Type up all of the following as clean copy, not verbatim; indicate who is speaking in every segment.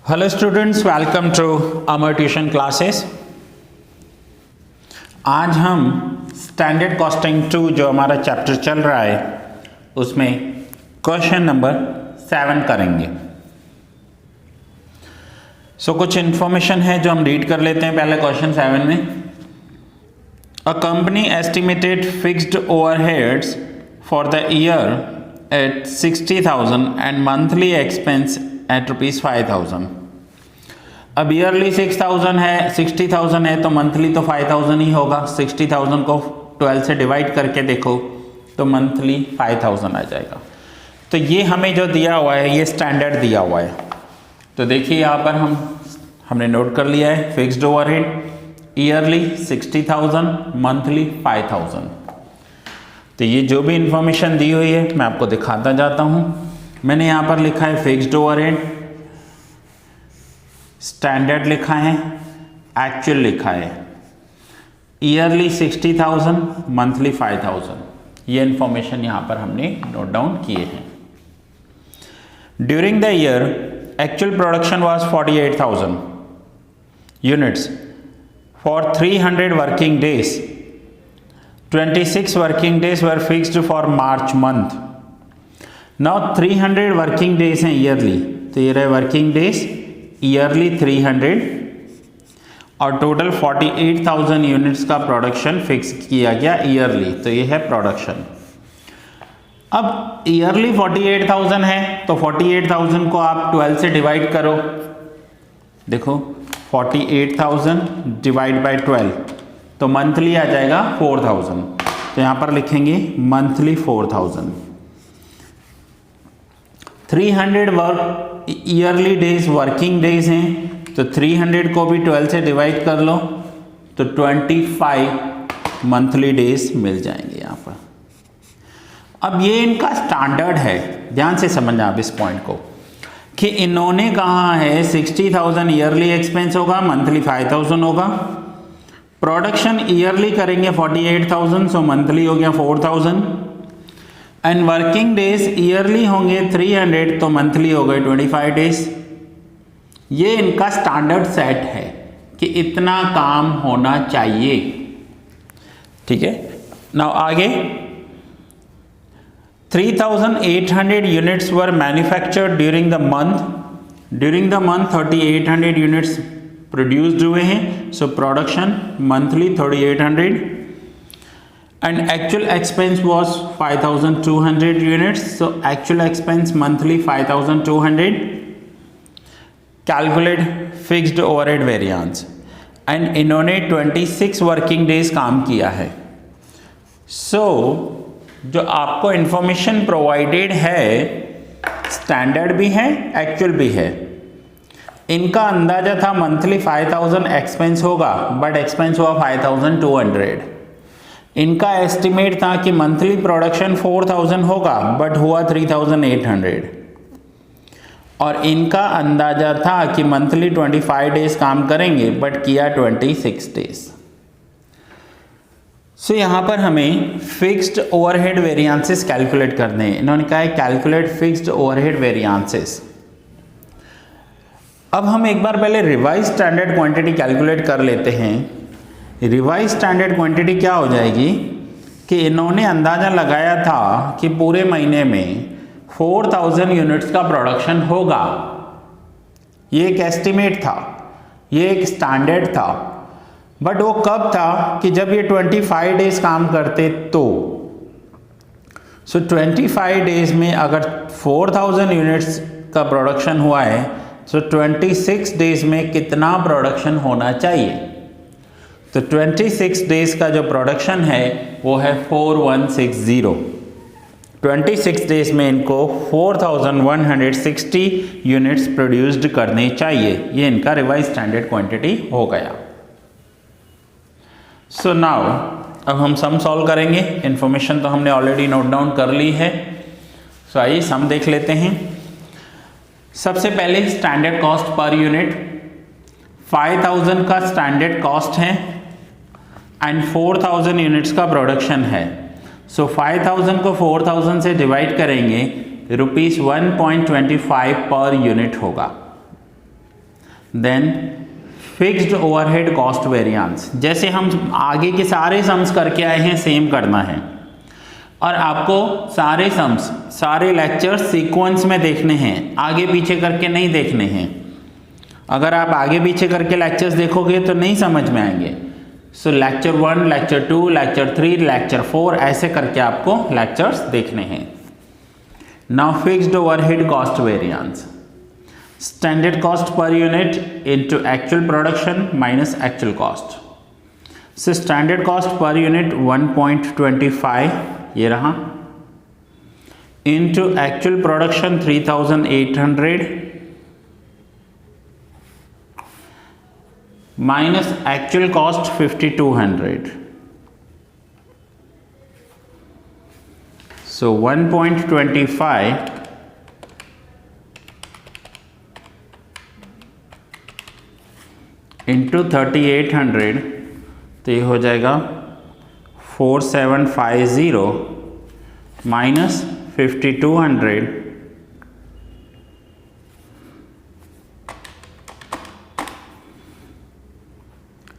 Speaker 1: Hello students, welcome to Amar tuition classes. आज हम standard costing 2 जो हमारा चैप्टर चल रहा है उसमें क्वेश्चन नंबर 7 करेंगे। कुछ इंफॉर्मेशन है जो हम रीड कर लेते हैं पहले क्वेश्चन 7 में। A company estimated fixed overheads for the year at 60,000 and monthly expense at ₹5,000। अब ईयरली 60,000 है तो मंथली तो 5,000 ही होगा। 60,000 को 12 से डिवाइड करके देखो तो मंथली 5,000 आ जाएगा। तो ये हमें जो दिया हुआ है ये स्टैंडर्ड दिया हुआ है। तो देखिए यहाँ पर हमने नोट कर लिया है फिक्स्ड ओवरहेड ईयरली 60,000, मंथली 5,000। तो ये जो भी इंफॉर्मेशन दी हुई है मैं आपको दिखाता जाता हूँ। मैंने यहाँ पर लिखा है फिक्स्ड ओवरहेड, स्टैंडर्ड लिखा है, एक्चुअल लिखा है। Yearly 60,000, monthly 5,000। ये इंफॉर्मेशन यहाँ पर हमने नोट डाउन किए हैं। During the year actual production was 48,000 units for 300 working days. 26 working days were fixed for March month. Now 300 working days हैं ईयरली, तो ये रहे वर्किंग डेज ईयरली 300 और टोटल 48,000 यूनिट्स का प्रोडक्शन फिक्स किया गया ईयरली। तो ये है प्रोडक्शन। अब ईयरली 48,000 है तो 48,000 को आप 12 से डिवाइड करो। देखो 48,000 डिवाइड बाय 12 तो मंथली आ जाएगा 4,000। तो यहाँ पर लिखेंगे monthly 4,000। 300 work yearly days working days हैं तो 300 को भी 12 से डिवाइड कर लो तो 25 मंथली डेज मिल जाएंगे यहाँ पर। अब ये इनका स्टैंडर्ड है, ध्यान से समझना आप इस पॉइंट को कि इन्होंने कहा है 60,000 ईयरली एक्सपेंस होगा, मंथली 5,000 होगा। प्रोडक्शन ईयरली करेंगे 48,000, सो मंथली हो गया 4,000 एंड वर्किंग डेज ईयरली होंगे 300 तो मंथली हो गए 25 डेज। ये इनका स्टैंडर्ड सेट है कि इतना काम होना चाहिए। ठीक है, नाउ आगे 3,800 units were manufactured during the month. During the month 3,800 units produced हुए हैं, so production monthly 3,800 and actual expense was 5,200 units, so actual expense monthly 5,200. Calculate fixed overhead variance and इन्होंने 26 वर्किंग डेज काम किया है। so, जो आपको information provided है standard भी है एक्चुअल भी है। इनका अंदाजा था मंथली 5,000 एक्सपेंस होगा बट एक्सपेंस हुआ 5,200। इनका एस्टिमेट था कि मंथली प्रोडक्शन 4,000 होगा बट हुआ 3,800 और इनका अंदाजा था कि मंथली 25 डेज काम करेंगे बट किया 26 डेज। सो यहाँ पर हमें फिक्स्ड ओवरहेड वेरिएंसेस कैलकुलेट करने हैं। इन्होंने कहा है कैलकुलेट फिक्स्ड ओवरहेड वेरिएंसेस। अब हम एक बार पहले रिवाइज स्टैंडर्ड क्वांटिटी कैलकुलेट कर लेते हैं। रिवाइज स्टैंडर्ड क्वांटिटी क्या हो जाएगी कि इन्होंने अंदाज़ा लगाया था कि पूरे महीने में 4,000 यूनिट्स का प्रोडक्शन होगा। ये एक एस्टिमेट था, ये एक स्टैंडर्ड था, बट वो कब था कि जब ये 25 डेज काम करते तो। सो 25 डेज में अगर 4,000 यूनिट्स का प्रोडक्शन हुआ है तो 26 डेज में कितना प्रोडक्शन होना चाहिए। तो 26 डेज का जो प्रोडक्शन है वो है 4160। 26 डेज में इनको 4,160 यूनिट्स प्रोड्यूस्ड करने चाहिए। ये इनका रिवाइज स्टैंडर्ड क्वांटिटी हो गया। सो नाउ अब हम सम सॉल्व करेंगे। इंफॉर्मेशन तो हमने ऑलरेडी नोट डाउन कर ली है। सो आइए सम देख लेते हैं। सबसे पहले स्टैंडर्ड कॉस्ट पर यूनिट 5,000 का स्टैंडर्ड कॉस्ट है एंड 4,000 यूनिट्स का प्रोडक्शन है। सो 5,000 को 4,000 से डिवाइड करेंगे ₹1.25 पर यूनिट होगा। Then fixed overhead cost variance, जैसे हम आगे के सारे सम्स करके आए हैं सेम करना है, और आपको सारे सम्स सारे लेक्चर्स सीक्वेंस में देखने हैं, आगे पीछे करके नहीं देखने हैं। अगर आप आगे पीछे करके लेक्चर्स देखोगे तो नहीं समझ में आएंगे। सो लेक्चर 1, लेक्चर 2, लेक्चर 3, लेक्चर 4 ऐसे करके आपको लेक्चर्स देखने हैं। Now fixed overhead cost variance, standard cost per unit into actual production minus actual cost. सो स्टैंडर्ड कॉस्ट पर यूनिट 1.25 ये रहा, into actual production 3800 minus actual cost 5200। सो 1.25 इंटू 3800 तो ये हो जाएगा 4750 माइनस 5200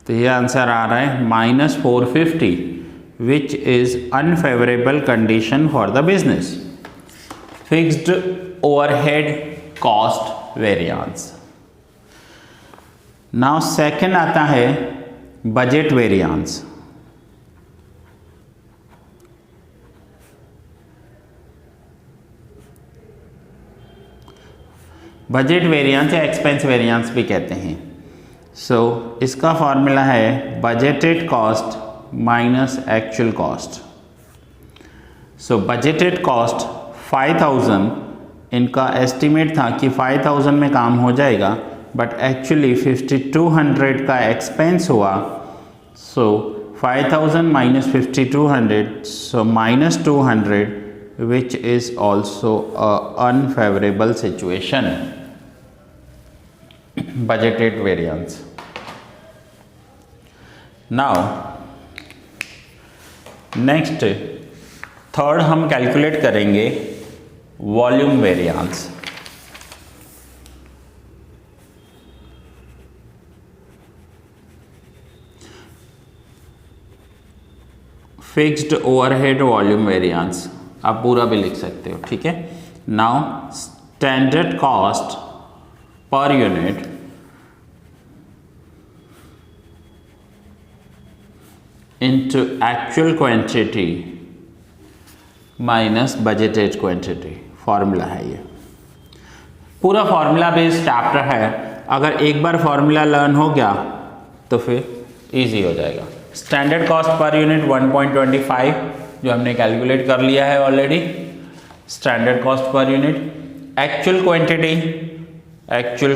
Speaker 1: तो ये आंसर आ रहा है -450 which is unfavourable condition for the business. Fixed overhead cost variance. Now second आता है बजट वेरिएंस। बजट वेरिएंस या एक्सपेंस वेरिएंस भी कहते हैं। सो इसका फॉर्मूला है budgeted cost minus actual cost. So budgeted cost 5000, इनका एस्टिमेट था कि 5000 में काम हो जाएगा, बट एक्चुअली 5200 का एक्सपेंस हुआ। सो 5000 minus 5200, so -200 which is also a unfavorable situation, budgeted variance. Now next third हम कैलकुलेट करेंगे volume variance. Fixed overhead volume variance आप पूरा भी लिख सकते हो, ठीक है। Now standard cost per unit into actual quantity minus budgeted quantity, formula है ये। पूरा फॉर्मूला बेस्ड चैप्टर है, अगर एक बार फॉर्मूला लर्न हो गया तो फिर इजी हो जाएगा। स्टैंडर्ड कॉस्ट पर यूनिट 1.25 जो हमने कैलकुलेट कर लिया है already, standard cost per unit. Actual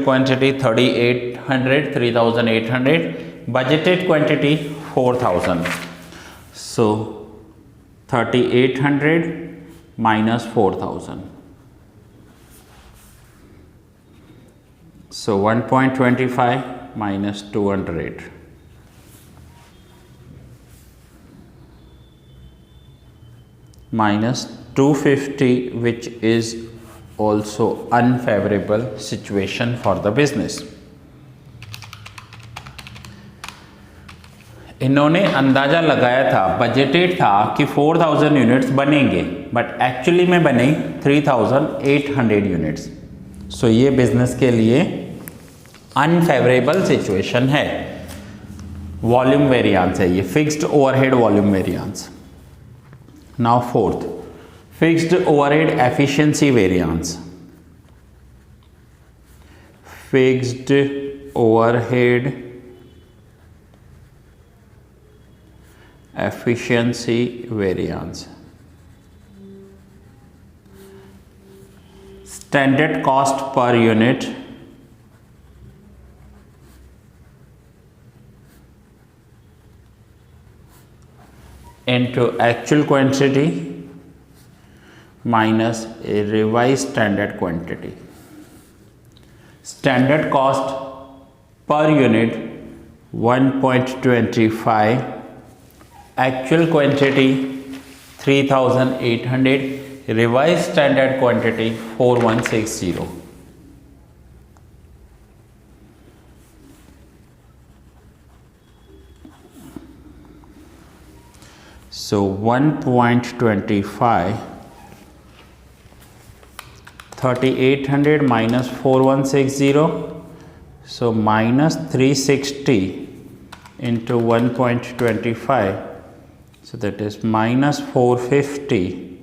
Speaker 1: quantity 3800, budgeted quantity 4000। So 3800 minus 4000, so 1.25 minus 200, minus 250 which is also unfavorable situation for the business. इन्होंने अंदाज़ा लगाया था, बजटेड था कि 4000 यूनिट्स बनेंगे, बट एक्चुअली में बने 3800 यूनिट्स। सो ये बिजनेस के लिए अनफेवरेबल सिचुएशन है। वॉल्यूम वेरिएंस है ये, fixed overhead volume variance. Now fourth, fixed overhead efficiency variance. Fixed overhead efficiency variance. Standard cost per unit into actual quantity minus a revised standard quantity. Standard cost per unit 1.25, actual quantity 3800, revised standard quantity 4160. So 1.25, 3800 minus 4160, so minus 360 into 1.25, so that is minus 450,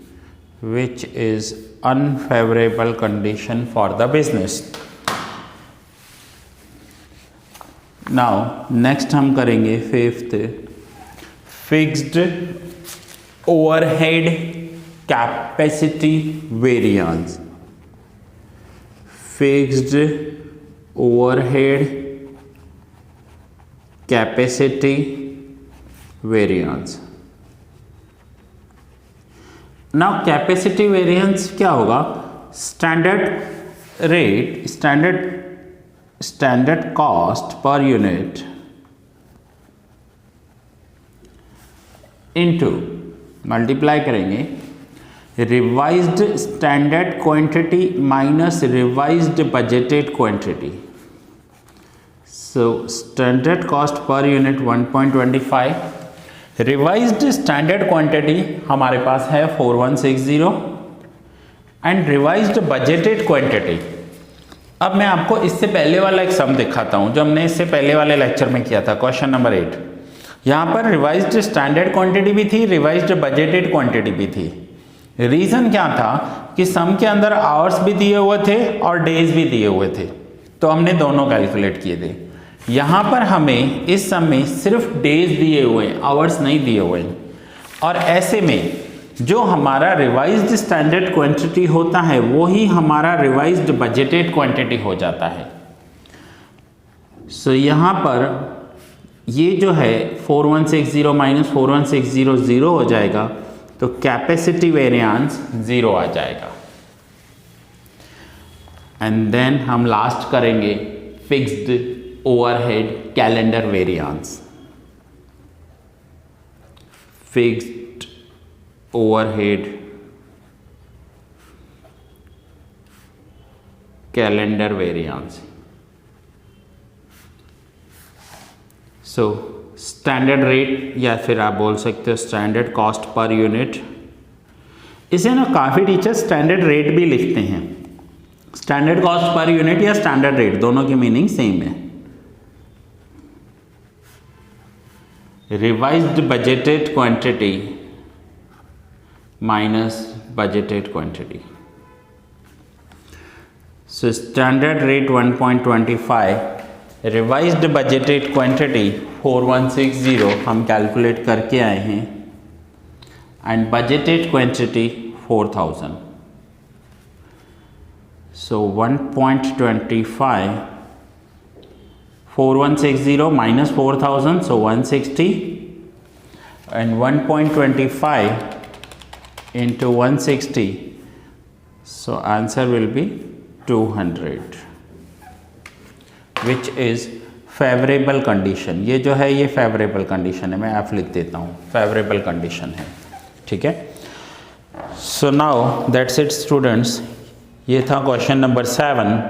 Speaker 1: which is unfavorable condition for the business. Now next हम करेंगे fifth, fixed overhead capacity variance. Fixed overhead capacity variance. Now capacity variance क्या होगा? Standard rate, standard cost per unit into multiply करेंगे revised standard quantity minus revised budgeted quantity. So standard cost per unit 1.25, revised standard quantity हमारे पास है 4160 and revised budgeted quantity. अब मैं आपको इससे पहले वाला एक सम दिखाता हूं जो हमने इससे पहले वाले लेक्चर में किया था, क्वेश्चन नंबर 8. यहाँ पर रिवाइज्ड स्टैंडर्ड क्वांटिटी भी थी, रिवाइज्ड बजटेड क्वांटिटी भी थी. रीज़न क्या था कि सम के अंदर आवर्स भी दिए हुए थे और डेज भी दिए हुए थे, तो हमने दोनों कैलकुलेट किए थे. यहाँ पर हमें इस सम में सिर्फ डेज दिए हुए, आवर्स नहीं दिए हुए. और ऐसे में जो हमारा रिवाइज्ड स्टैंडर्ड क्वांटिटी होता है वो ही हमारा रिवाइज्ड बजटेड क्वांटिटी हो जाता है. सो यहाँ पर ये जो है 4160 माइनस 4160 0 हो जाएगा, तो कैपेसिटी वेरिएंस 0 आ जाएगा. एंड देन हम लास्ट करेंगे fixed overhead calendar variance. Fixed overhead calendar variance. So standard rate या फिर आप बोल सकते हो स्टैंडर्ड कॉस्ट पर यूनिट. इसे ना काफ़ी टीचर स्टैंडर्ड रेट भी लिखते हैं. स्टैंडर्ड कॉस्ट पर यूनिट या स्टैंडर्ड रेट दोनों की मीनिंग सेम है. Revised budgeted quantity minus budgeted quantity. So standard rate 1.25, revised budgeted quantity 4160 हम कैलकुलेट करके आए हैं and budgeted quantity 4000. So 1.25, 4160 minus 4000, so 160, and 1.25 into 160, so answer will be 200, which is favourable condition. ये जो है ये favourable condition है, मैं F लिख देता हूँ, फेवरेबल कंडीशन है. ठीक है. So now that's it students. ये था क्वेश्चन नंबर 7.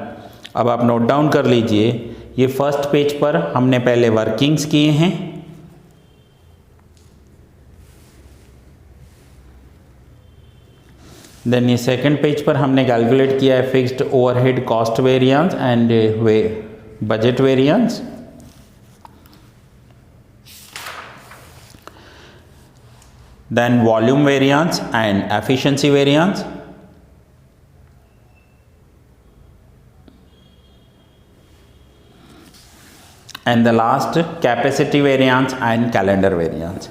Speaker 1: अब आप नोट डाउन कर लीजिए. ये फर्स्ट पेज पर हमने पहले वर्किंग्स किए हैं, देन ये सेकंड पेज पर हमने कैलकुलेट किया है fixed overhead cost variance and budget variance. then volume variance and efficiency variance. And the last capacity variance and calendar variance.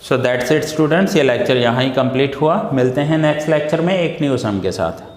Speaker 1: So that's it students. ये लेक्चर यहाँ ही complete हुआ. मिलते हैं नेक्स्ट लेक्चर में एक न्यू सम के साथ.